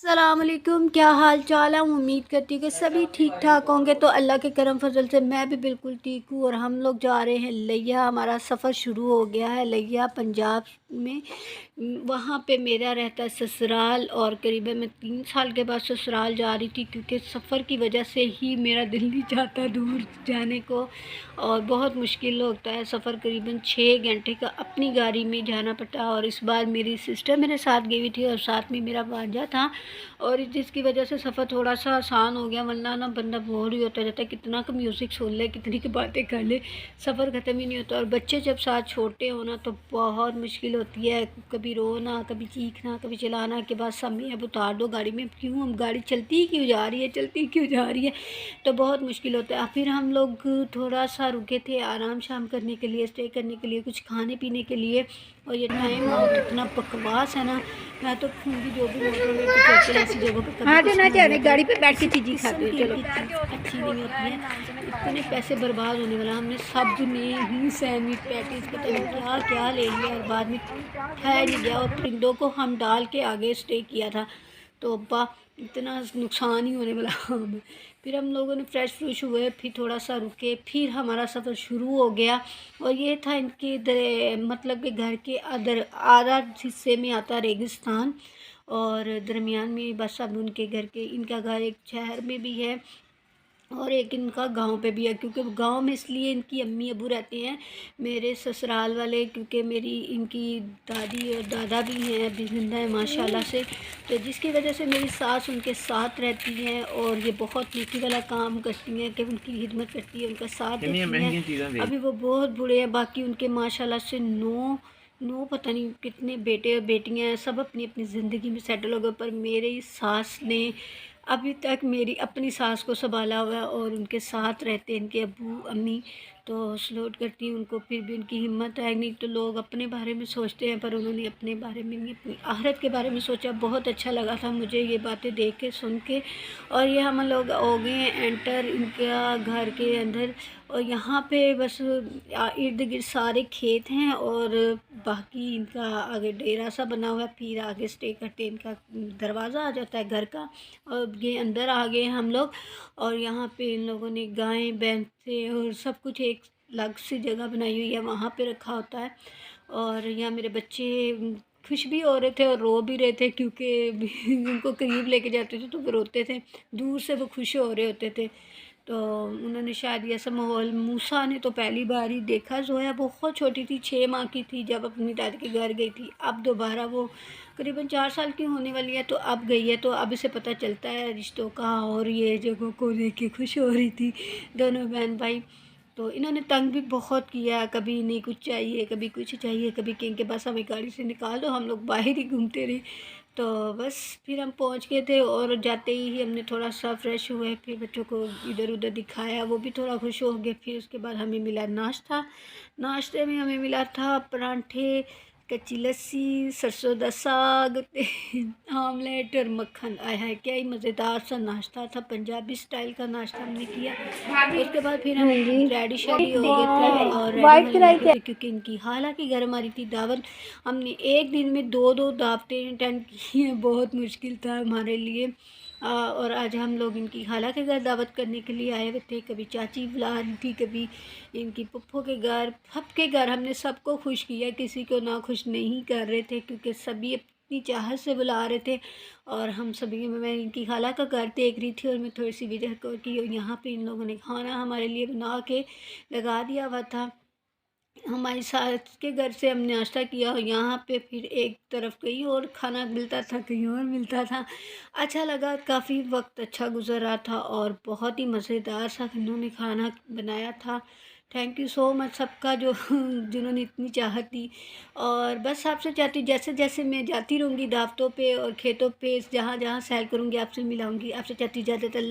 अस्सलामुअलैकुम, क्या हाल चाल है। उम्मीद करती हूँ कि सभी ठीक ठाक होंगे। तो अल्लाह के करम फजल से मैं भी बिल्कुल ठीक हूँ। और हम लोग जा रहे हैं लिया। हमारा सफ़र शुरू हो गया है लिया पंजाब में। वहाँ पे मेरा रहता है ससुराल। और करीबन मैं 3 साल के बाद ससुराल जा रही थी, क्योंकि सफ़र की वजह से ही मेरा दिल नहीं चाहता दूर जाने को। और बहुत मुश्किल होता है सफ़र, करीबन 6 घंटे का अपनी गाड़ी में जाना पड़ता है। और इस बार मेरी सिस्टर मेरे साथ गई हुई थी और साथ में मेरा भांजा था। और जिसकी वजह से सफ़र थोड़ा सा आसान हो गया, वरना ना बंदा बोर ही होता रहता है। कितना का म्यूज़िक सुन ले, कितनी की बातें कर ले, सफ़र ख़त्म ही नहीं होता। और बच्चे जब साथ छोटे हो ना तो बहुत मुश्किल होती है। कभी रोना, कभी चीखना, कभी चिल्लाना के बाद समय अब उतार दो गाड़ी में, क्यों हम गाड़ी चलती ही क्यों जा रही है, चलती क्यों जा रही है। तो बहुत मुश्किल होता है। फिर हम लोग थोड़ा सा रुके थे आराम शाम करने के लिए, स्टे करने के लिए, कुछ खाने पीने के लिए। और ये टाइम आउट इतना बकवास है ना। मैं तो खूंगी जो भी मोटरवे पे चलते हैं ऐसी जगहों पे, कभी कुछ ना जाने गाड़ी पे बैठ के चीज़ी खाते हैं। चलो अच्छी नहीं होती है, इतने पैसे बर्बाद होने वाला। हमने सब ने ही सैंडविच पैटीज पता नहीं क्या क्या ले लिया और बाद में खाया नहीं गया। और परिंदों को हम डाल के आगे स्टे किया था, तो अब्बा इतना नुकसान ही होने वाला हमें। फिर हम लोगों ने फ्रेश फ्रूश हुए, फिर थोड़ा सा रुके, फिर हमारा सफ़र शुरू हो गया। और ये था इनके मतलब कि घर के अदर आधा हिस्से में आता रेगिस्तान, और दरमियान में बस अब उनके घर के, इनका घर एक शहर में भी है और एक इनका गांव पे भी है। क्योंकि गांव में इसलिए इनकी अम्मी अबू रहते हैं मेरे ससुराल वाले, क्योंकि मेरी इनकी दादी और दादा भी हैं, अभी जिंदा है माशाल्लाह से। तो जिसकी वजह से मेरी सास उनके साथ रहती हैं और ये बहुत नीति वाला काम करती हैं कि उनकी खिदमत करती है, उनका साथ देती हैं। अभी वो बहुत बूढ़े हैं, बाकी उनके माशाल्लाह से नौ पता नहीं कितने बेटे और बेटियां हैं, सब अपनी अपनी ज़िंदगी में सेटल हो गए। पर मेरी सास ने अभी तक मेरी अपनी सास को संभाला हुआ है और उनके साथ रहते हैं इनके अब्बू अम्मी। तो सलूट करती हूँ उनको। फिर भी उनकी हिम्मत है नहीं, तो लोग अपने बारे में सोचते हैं पर उन्होंने अपने बारे में नहीं, अपनी आखिरत के बारे में सोचा। बहुत अच्छा लगा था मुझे ये बातें देख के, सुन के। और ये हम लोग हो गए हैं एंटर इनका घर के अंदर। और यहाँ पे बस इर्द गिर्द सारे खेत हैं और बाकी इनका आगे डेरा सा बना हुआ है। फिर आगे स्टे करते इनका दरवाज़ा आ जाता है घर का। और ये अंदर आ गए हम लोग। और यहाँ पे इन लोगों ने गायें भैंसें और सब कुछ एक अलग सी जगह बनाई हुई है, वहाँ पे रखा होता है। और यहाँ मेरे बच्चे खुश भी हो रहे थे और रो भी रहे थे, क्योंकि उनको करीब लेके जाते थे तो वो रोते थे, दूर से वो खुश हो रहे होते थे। तो उन्होंने शायद ये ऐसा माहौल, मूसा ने तो पहली बार ही देखा। जोया बहुत छोटी थी, 6 माह की थी जब अपनी दादी के घर गई थी। अब दोबारा वो करीबन 4 साल की होने वाली है, तो अब गई है। तो अब इसे पता चलता है रिश्तों का, और ये जगहों को देख के खुश हो रही थी दोनों बहन भाई। तो इन्होंने तंग भी बहुत किया, कभी नहीं कुछ चाहिए, कभी कुछ चाहिए, कभी कहीं के बस हमें गाड़ी से निकाल दो, हम लोग बाहर ही घूमते रहे। तो बस फिर हम पहुंच गए थे और जाते ही हमने थोड़ा सा फ्रेश हुए, फिर बच्चों को इधर उधर दिखाया, वो भी थोड़ा खुश हो गए। फिर उसके बाद हमें मिला नाश्ता। नाश्ते में हमें मिला था परांठे, कच्ची लस्सी, सरसों दा साग, आमलेट और मक्खन। आया है क्या ही मज़ेदार सा नाश्ता था, पंजाबी स्टाइल का नाश्ता हमने किया। उसके बाद फिर हम रेडी शेडी हो गए थे और रेडी होने थे, क्योंकि इनकी हालांकि घर हमारी थी दावत। हमने एक दिन में दो दो दावतें अटेंड की हैं, बहुत मुश्किल था हमारे लिए। और आज हम लोग इनकी खाला के घर दावत करने के लिए आए हुए थे। कभी चाची बुला रही थी, कभी इनकी पप्पो के घर, सबके घर हमने सबको खुश किया, किसी को ना खुश नहीं कर रहे थे, क्योंकि सभी अपनी चाहत से बुला रहे थे। और हम सभी, मैं इनकी खाला का घर देख रही थी और मैं थोड़ी सी वजह को कि यहाँ पे इन लोगों ने खाना हमारे लिए बना के लगा दिया हुआ था। हमारी सास के घर से हमने नाश्ता किया और यहाँ पे फिर एक तरफ कहीं और खाना मिलता था, कहीं और मिलता था। अच्छा लगा, काफ़ी वक्त अच्छा गुजर रहा था और बहुत ही मज़ेदार सा इन्होंने खाना बनाया था। थैंक यू सो मच सबका, जो जिन्होंने इतनी चाहत दी। और बस आपसे चाहती हूँ जैसे जैसे मैं जाती रहूँगी दावतों पे और खेतों पे, जहाँ जहाँ सैर करूँगी आपसे मिलाऊँगी। आपसे चाहती हूँ इजाज़त। अल्लाह।